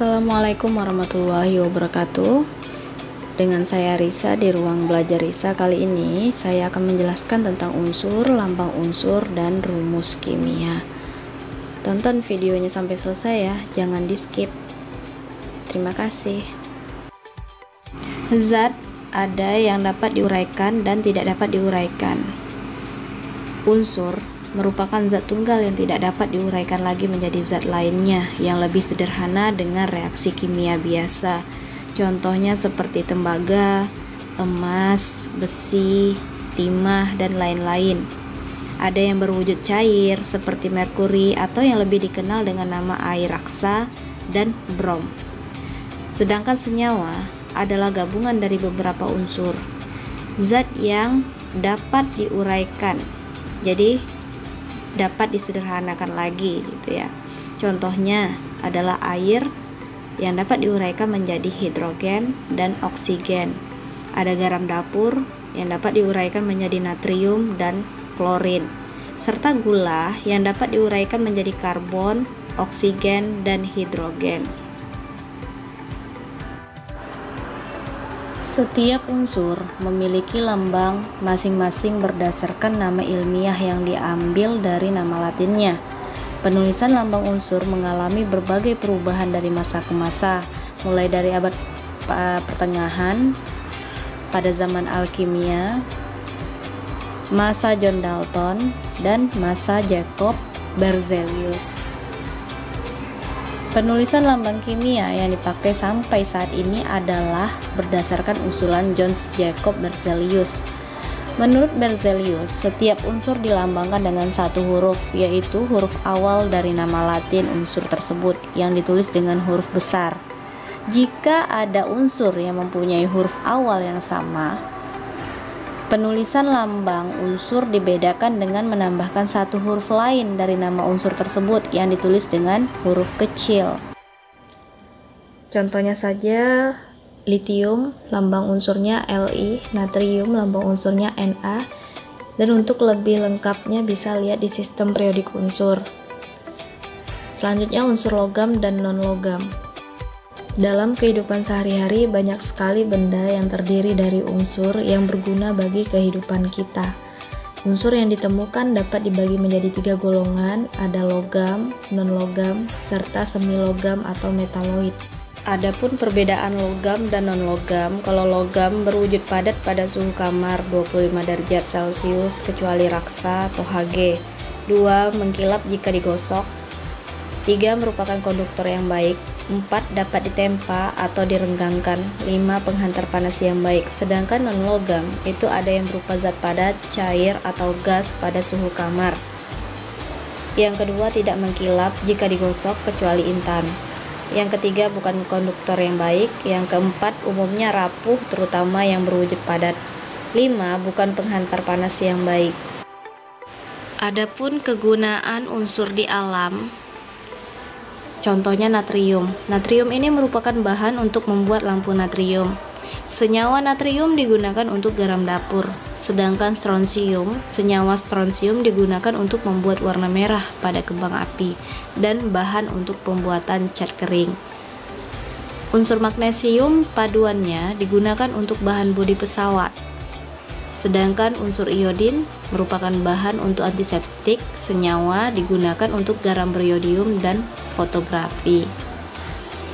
Assalamualaikum warahmatullahi wabarakatuh. Dengan saya Risa di ruang belajar Risa. Kali ini saya akan menjelaskan tentang unsur, lambang unsur, dan rumus kimia. Tonton videonya sampai selesai ya, jangan di skip. Terima kasih. Zat ada yang dapat diuraikan dan tidak dapat diuraikan. Unsur merupakan zat tunggal yang tidak dapat diuraikan lagi menjadi zat lainnya yang lebih sederhana dengan reaksi kimia biasa. Contohnya seperti tembaga, emas, besi, timah, dan lain-lain. Ada yang berwujud cair seperti merkuri atau yang lebih dikenal dengan nama air raksa dan brom. Sedangkan senyawa adalah gabungan dari beberapa unsur zat yang dapat diuraikan. Jadi dapat disederhanakan lagi gitu ya. Contohnya adalah air yang dapat diuraikan menjadi hidrogen dan oksigen. Ada garam dapur yang dapat diuraikan menjadi natrium dan klorin, serta gula yang dapat diuraikan menjadi karbon, oksigen, dan hidrogen. Setiap unsur memiliki lambang masing-masing berdasarkan nama ilmiah yang diambil dari nama latinnya. Penulisan lambang unsur mengalami berbagai perubahan dari masa ke masa, mulai dari abad pertengahan pada zaman alkimia, masa John Dalton, dan masa Jacob Berzelius. Penulisan lambang kimia yang dipakai sampai saat ini adalah berdasarkan usulan John Jacob Berzelius. Menurut Berzelius, setiap unsur dilambangkan dengan satu huruf, yaitu huruf awal dari nama Latin unsur tersebut yang ditulis dengan huruf besar. Jika ada unsur yang mempunyai huruf awal yang sama, penulisan lambang unsur dibedakan dengan menambahkan satu huruf lain dari nama unsur tersebut yang ditulis dengan huruf kecil. Contohnya saja, litium lambang unsurnya Li, natrium lambang unsurnya Na, dan untuk lebih lengkapnya bisa lihat di sistem periodik unsur. Selanjutnya unsur logam dan non-logam. Dalam kehidupan sehari-hari banyak sekali benda yang terdiri dari unsur yang berguna bagi kehidupan kita. Unsur yang ditemukan dapat dibagi menjadi 3 golongan, ada logam, non-logam, serta semi-logam atau metaloid. Adapun perbedaan logam dan non-logam, kalau logam berwujud padat pada suhu kamar 25 derajat Celcius kecuali raksa atau Hg. 2. Mengkilap jika digosok. 3. Merupakan konduktor yang baik. 4. Dapat ditempa atau direnggangkan. 5. Penghantar panas yang baik. Sedangkan non-logam itu ada yang berupa zat padat, cair, atau gas pada suhu kamar. Yang kedua, tidak mengkilap jika digosok kecuali intan. Yang ketiga, bukan konduktor yang baik. Yang keempat, umumnya rapuh terutama yang berwujud padat. 5. Bukan penghantar panas yang baik. Adapun kegunaan unsur di alam, contohnya natrium. Natrium ini merupakan bahan untuk membuat lampu natrium. Senyawa natrium digunakan untuk garam dapur. Sedangkan strontium, senyawa strontium digunakan untuk membuat warna merah pada kembang api dan bahan untuk pembuatan cat kering. Unsur magnesium paduannya digunakan untuk bahan bodi pesawat. Sedangkan unsur iodin merupakan bahan untuk antiseptik. Senyawa digunakan untuk garam beriodium dan fotografi.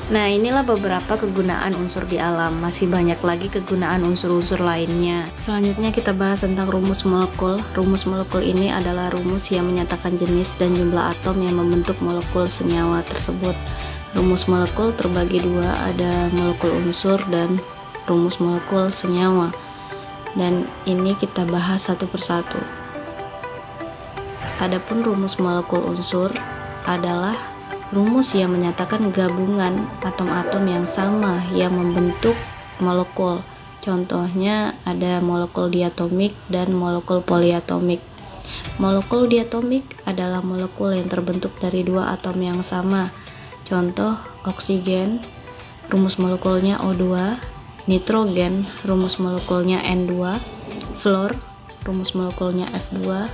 Nah, inilah beberapa kegunaan unsur di alam. Masih banyak lagi kegunaan unsur-unsur lainnya. Selanjutnya kita bahas tentang rumus molekul. Rumus molekul ini adalah rumus yang menyatakan jenis dan jumlah atom yang membentuk molekul senyawa tersebut. Rumus molekul terbagi 2, ada molekul unsur dan rumus molekul senyawa. Dan ini kita bahas satu persatu. Adapun rumus molekul unsur adalah rumus yang menyatakan gabungan atom-atom yang sama yang membentuk molekul. Contohnya ada molekul diatomik dan molekul poliatomik. Molekul diatomik adalah molekul yang terbentuk dari 2 atom yang sama. Contoh oksigen, rumus molekulnya O2, nitrogen, rumus molekulnya N2, fluor, rumus molekulnya F2,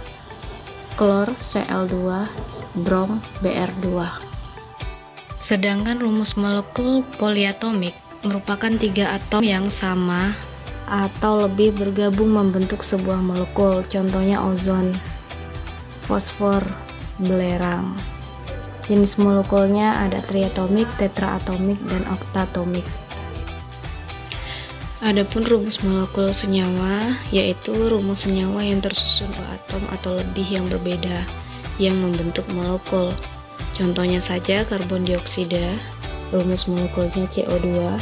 klor Cl2, brom Br2. Sedangkan rumus molekul poliatomik merupakan 3 atom yang sama atau lebih bergabung membentuk sebuah molekul, contohnya ozon, fosfor, belerang. Jenis molekulnya ada triatomik, tetraatomik, dan oktatomik. Adapun rumus molekul senyawa yaitu rumus senyawa yang tersusun atom atau lebih yang berbeda yang membentuk molekul. Contohnya saja karbon dioksida, rumus molekulnya CO2.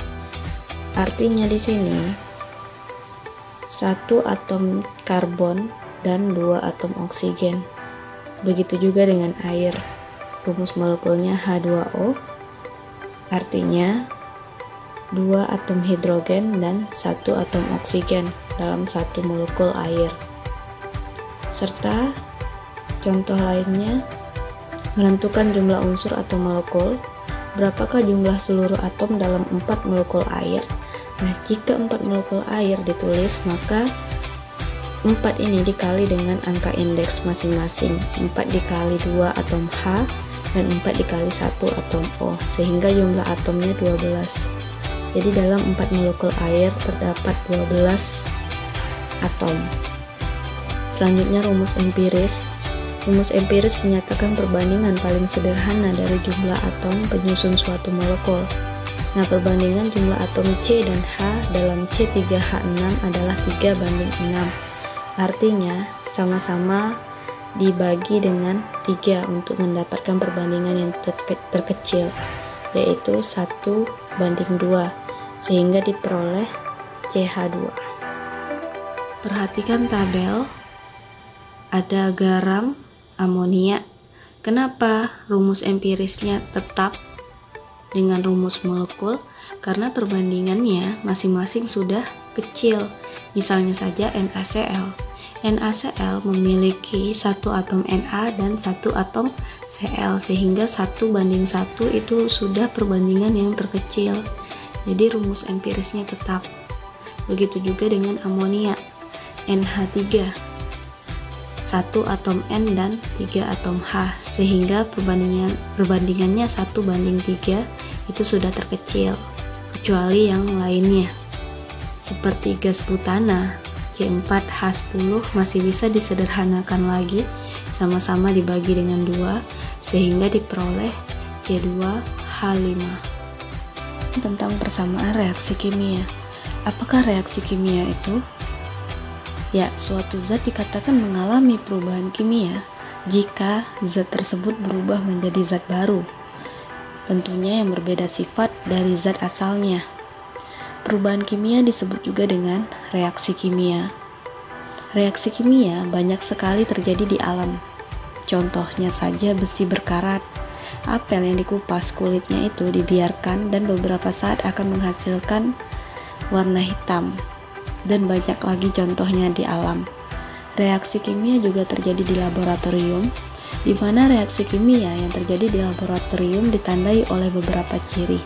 Artinya di sini 1 atom karbon dan 2 atom oksigen. Begitu juga dengan air. Rumus molekulnya H2O. Artinya 2 atom hidrogen dan 1 atom oksigen dalam satu molekul air. Serta contoh lainnya, menentukan jumlah unsur atau molekul. Berapakah jumlah seluruh atom dalam 4 molekul air? Nah, jika 4 molekul air ditulis, maka 4 ini dikali dengan angka indeks masing-masing. 4 dikali 2 atom H dan 4 dikali 1 atom O, sehingga jumlah atomnya 12. Jadi dalam 4 molekul air terdapat 12 atom. Selanjutnya rumus empiris. Rumus empiris menyatakan perbandingan paling sederhana dari jumlah atom penyusun suatu molekul. Nah, perbandingan jumlah atom C dan H dalam C3H6 adalah 3:6. Artinya sama-sama dibagi dengan 3 untuk mendapatkan perbandingan yang terkecil, yaitu 1:2, sehingga diperoleh CH2. Perhatikan tabel, ada garam, amonia. Kenapa rumus empirisnya tetap dengan rumus molekul? Karena perbandingannya masing-masing sudah kecil. Misalnya saja NaCl. NaCl memiliki 1 atom Na dan 1 atom Cl, sehingga 1:1 itu sudah perbandingan yang terkecil. Jadi rumus empirisnya tetap. Begitu juga dengan amonia, NH3, 1 atom N dan 3 atom H, sehingga perbandingannya 1:3 itu sudah terkecil. Kecuali yang lainnya, seperti gas butana, C4H10 masih bisa disederhanakan lagi, sama-sama dibagi dengan 2, sehingga diperoleh C2H5. Tentang persamaan reaksi kimia. Apakah reaksi kimia itu? Ya, suatu zat dikatakan mengalami perubahan kimia jika zat tersebut berubah menjadi zat baru, tentunya yang berbeda sifat dari zat asalnya. Perubahan kimia disebut juga dengan reaksi kimia. Reaksi kimia banyak sekali terjadi di alam. Contohnya saja besi berkarat. Apel yang dikupas kulitnya itu dibiarkan dan beberapa saat akan menghasilkan warna hitam. Dan banyak lagi contohnya di alam. Reaksi kimia juga terjadi di laboratorium, di mana reaksi kimia yang terjadi di laboratorium ditandai oleh beberapa ciri.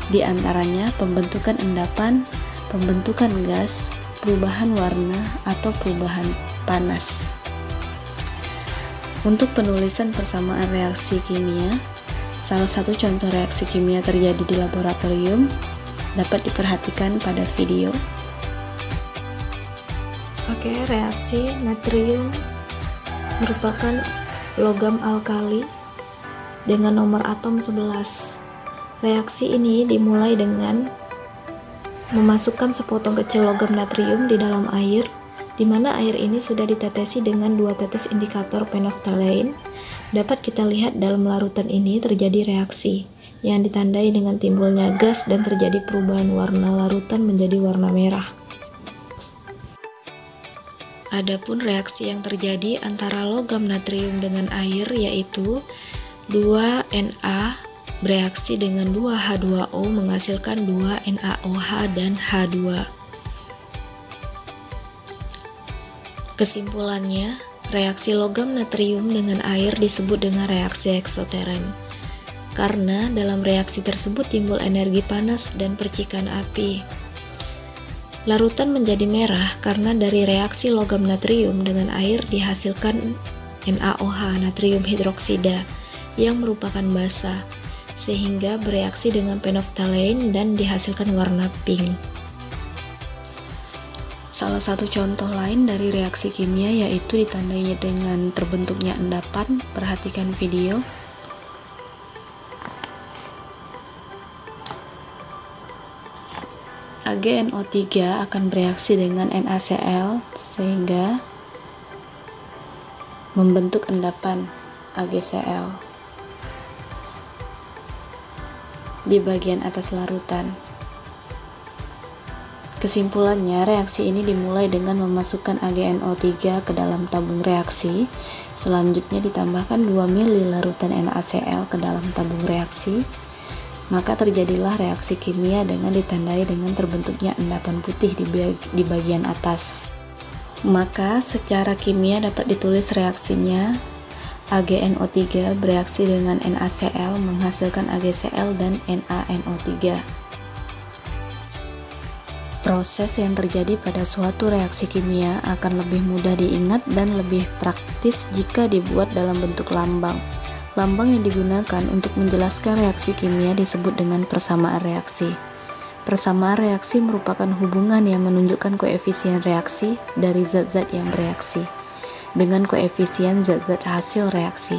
Di antaranya pembentukan endapan, pembentukan gas, perubahan warna, atau perubahan panas. Untuk penulisan persamaan reaksi kimia, salah satu contoh reaksi kimia terjadi di laboratorium dapat diperhatikan pada video. Oke, reaksi natrium merupakan logam alkali dengan nomor atom 11. Reaksi ini dimulai dengan memasukkan sepotong kecil logam natrium di dalam air, di mana air ini sudah ditetesi dengan 2 tetes indikator phenolphthalein. Dapat kita lihat dalam larutan ini terjadi reaksi yang ditandai dengan timbulnya gas dan terjadi perubahan warna larutan menjadi warna merah. Adapun reaksi yang terjadi antara logam natrium dengan air yaitu 2Na bereaksi dengan 2H2O menghasilkan 2NaOH dan H2. Kesimpulannya, reaksi logam natrium dengan air disebut dengan reaksi eksoterm, karena dalam reaksi tersebut timbul energi panas dan percikan api. Larutan menjadi merah karena dari reaksi logam natrium dengan air dihasilkan NaOH, natrium hidroksida, yang merupakan basa, sehingga bereaksi dengan phenolphthalein dan dihasilkan warna pink. Salah satu contoh lain dari reaksi kimia yaitu ditandainya dengan terbentuknya endapan. Perhatikan video. AgNO3 akan bereaksi dengan NaCl sehingga membentuk endapan AgCl di bagian atas larutan. Kesimpulannya, reaksi ini dimulai dengan memasukkan AgNO3 ke dalam tabung reaksi. Selanjutnya ditambahkan 2 ml larutan NaCl ke dalam tabung reaksi. Maka terjadilah reaksi kimia dengan ditandai dengan terbentuknya endapan putih di bagian atas. Maka secara kimia dapat ditulis reaksinya AgNO3 bereaksi dengan NaCl menghasilkan AgCl dan NaNO3. Proses yang terjadi pada suatu reaksi kimia akan lebih mudah diingat dan lebih praktis jika dibuat dalam bentuk lambang. Lambang yang digunakan untuk menjelaskan reaksi kimia disebut dengan persamaan reaksi. Persamaan reaksi merupakan hubungan yang menunjukkan koefisien reaksi dari zat-zat yang bereaksi dengan koefisien zat-zat hasil reaksi.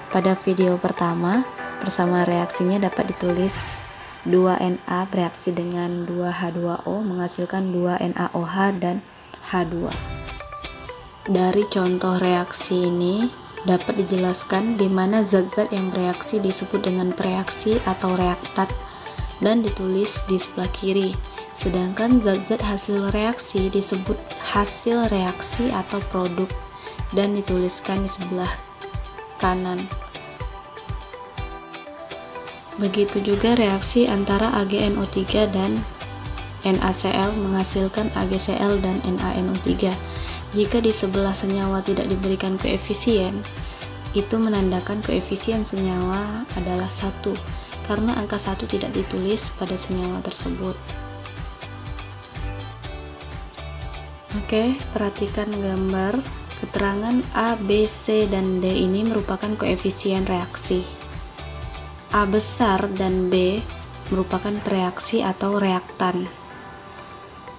Pada video pertama, persamaan reaksinya dapat ditulis 2Na bereaksi dengan 2H2O menghasilkan 2NaOH dan H2. Dari contoh reaksi ini dapat dijelaskan di mana zat-zat yang bereaksi disebut dengan preaksi atau reaktan dan ditulis di sebelah kiri, sedangkan zat-zat hasil reaksi disebut hasil reaksi atau produk dan dituliskan di sebelah kanan. Begitu juga reaksi antara AgNO3 dan NaCl menghasilkan AgCl dan NaNO3. Jika di sebelah senyawa tidak diberikan koefisien, itu menandakan koefisien senyawa adalah 1, karena angka 1 tidak ditulis pada senyawa tersebut. Oke, perhatikan gambar. Keterangan A, B, C, dan D ini merupakan koefisien reaksi. A besar dan B merupakan preaksi atau reaktan.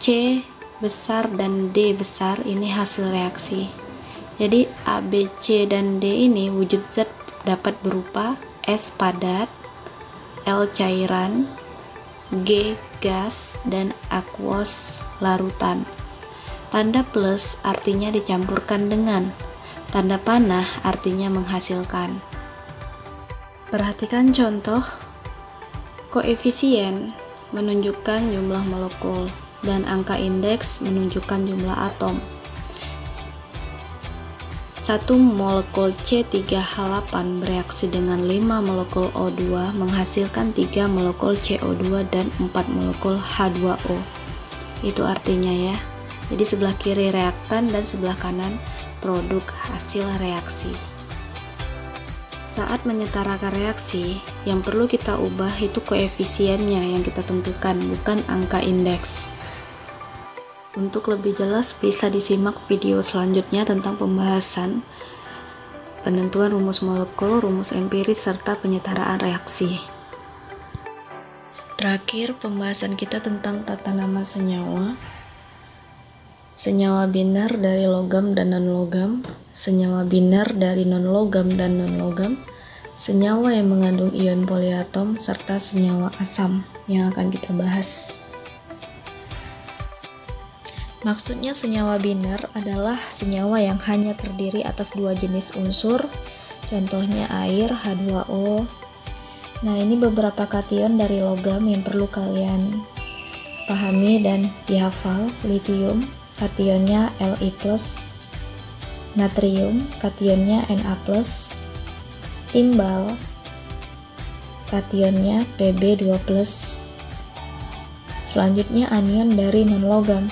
C besar dan D besar ini hasil reaksi. Jadi A, B, C, dan D ini wujud zat dapat berupa S padat, L cairan, G gas, dan aqueous larutan. Tanda plus artinya dicampurkan dengan, tanda panah artinya menghasilkan. Perhatikan contoh. Koefisien menunjukkan jumlah molekul dan angka indeks menunjukkan jumlah atom. 1 molekul C3H8 bereaksi dengan 5 molekul O2 menghasilkan 3 molekul CO2 dan 4 molekul H2O. Itu artinya ya. Jadi sebelah kiri reaktan dan sebelah kanan produk hasil reaksi. Saat menyetarakan reaksi, yang perlu kita ubah itu koefisiennya yang kita tentukan, bukan angka indeks. Untuk lebih jelas bisa disimak video selanjutnya tentang pembahasan penentuan rumus molekul, rumus empiris, serta penyetaraan reaksi. Terakhir, pembahasan kita tentang tata nama senyawa. Senyawa biner dari logam dan non-logam, senyawa biner dari non-logam dan non-logam, senyawa yang mengandung ion poliatom, serta senyawa asam yang akan kita bahas. Maksudnya senyawa biner adalah senyawa yang hanya terdiri atas 2 jenis unsur, contohnya air, H2O. Nah, ini beberapa kation dari logam yang perlu kalian pahami dan dihafal. Litium, kationnya Li+, natrium, kationnya Na+, timbal, kationnya Pb2+. Selanjutnya anion dari non-logam,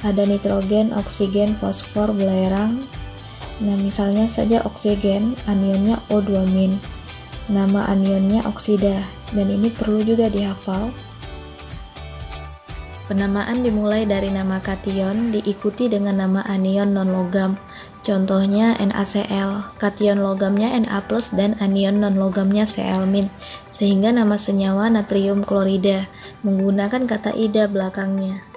ada nitrogen, oksigen, fosfor, belerang. Nah, misalnya saja oksigen, anionnya O2-. Nama anionnya oksida, dan ini perlu juga dihafal. Penamaan dimulai dari nama kation diikuti dengan nama anion non-logam. Contohnya NaCl, kation logamnya Na+, dan anion non-logamnya Cl-, sehingga nama senyawa natrium klorida menggunakan kata ida belakangnya.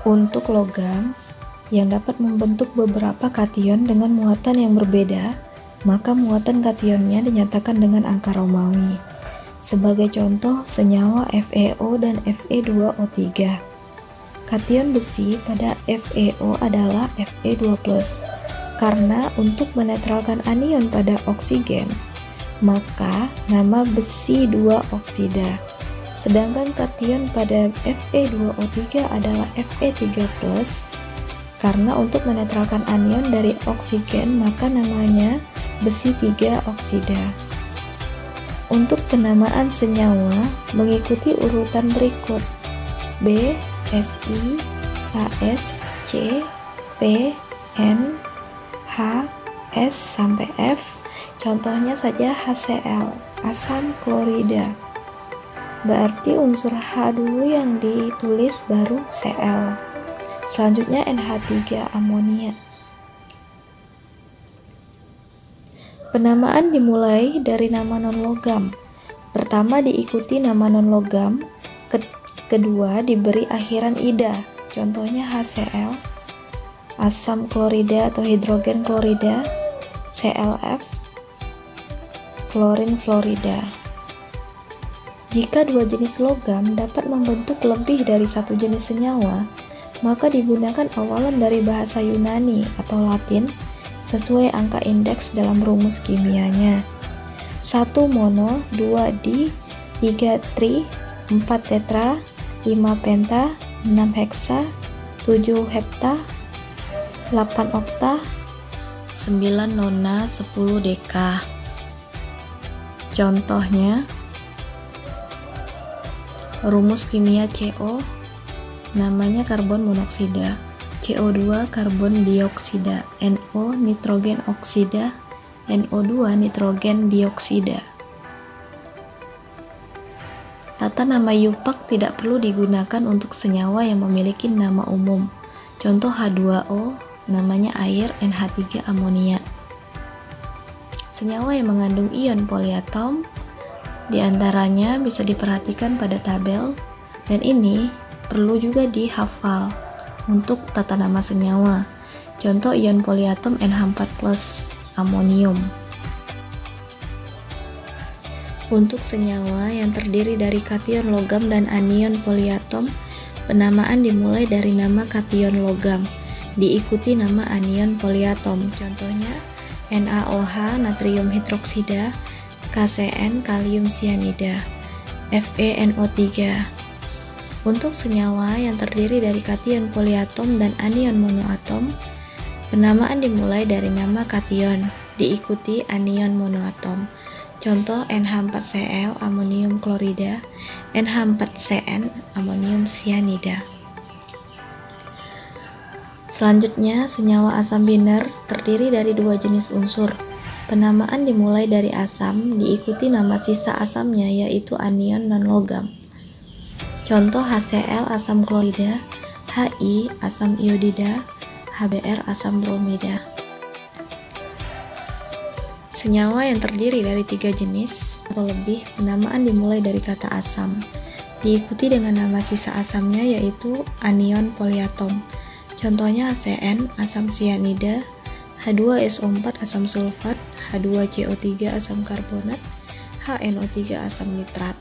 Untuk logam yang dapat membentuk beberapa kation dengan muatan yang berbeda, maka muatan kationnya dinyatakan dengan angka Romawi. Sebagai contoh, senyawa FeO dan Fe2O3. Kation besi pada FeO adalah Fe2+, karena untuk menetralkan anion pada oksigen, maka nama besi 2 oksida. Sedangkan kation pada Fe2O3 adalah Fe3+, karena untuk menetralkan anion dari oksigen, maka namanya besi 3 oksida. Untuk penamaan senyawa mengikuti urutan berikut: B, Si, As, C, P, N, H, S sampai F. Contohnya saja HCl, asam klorida. Berarti unsur H dulu yang ditulis baru Cl. Selanjutnya NH3 amonia. Penamaan dimulai dari nama non-logam. Pertama diikuti nama non-logam, kedua diberi akhiran ida. Contohnya HCl, asam klorida atau hidrogen klorida, ClF, klorin fluorida. Jika dua jenis logam dapat membentuk lebih dari satu jenis senyawa, maka digunakan awalan dari bahasa Yunani atau Latin sesuai angka indeks dalam rumus kimianya. 1 mono, 2 di, 3 tri, 4 tetra, 5 penta, 6 heksa, 7 hepta, 8 okta, 9 nona, 10 deka. Contohnya, rumus kimia CO, namanya karbon monoksida, CO2 karbon dioksida, NO nitrogen oksida, NO2 nitrogen dioksida. Tata nama Yupak tidak perlu digunakan untuk senyawa yang memiliki nama umum. Contoh H2O, namanya air, NH3 amonia. Senyawa yang mengandung ion poliatom, diantaranya bisa diperhatikan pada tabel, dan ini perlu juga dihafal untuk tata nama senyawa. Contoh ion poliatom NH4+, amonium. Untuk senyawa yang terdiri dari kation logam dan anion poliatom, penamaan dimulai dari nama kation logam, diikuti nama anion poliatom. Contohnya NaOH natrium hidroksida, KCN kalium sianida, FeNO3. Untuk senyawa yang terdiri dari kation poliatom dan anion monoatom, penamaan dimulai dari nama kation, diikuti anion monoatom. Contoh NH4Cl amonium klorida, NH4Cn amonium sianida. Selanjutnya, senyawa asam biner terdiri dari dua jenis unsur. Penamaan dimulai dari asam, diikuti nama sisa asamnya yaitu anion non-logam. Contoh HCl asam klorida, Hi asam iodida, HBr asam bromida. Senyawa yang terdiri dari 3 jenis atau lebih, penamaan dimulai dari kata asam, diikuti dengan nama sisa asamnya yaitu anion poliatom. Contohnya HCN asam sianida, H2SO4 asam sulfat, H2CO3 asam karbonat, HNO3 asam nitrat.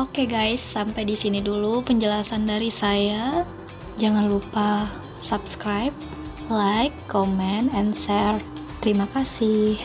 Oke guys, sampai di sini dulu penjelasan dari saya. Jangan lupa subscribe, like, comment, and share. Terima kasih.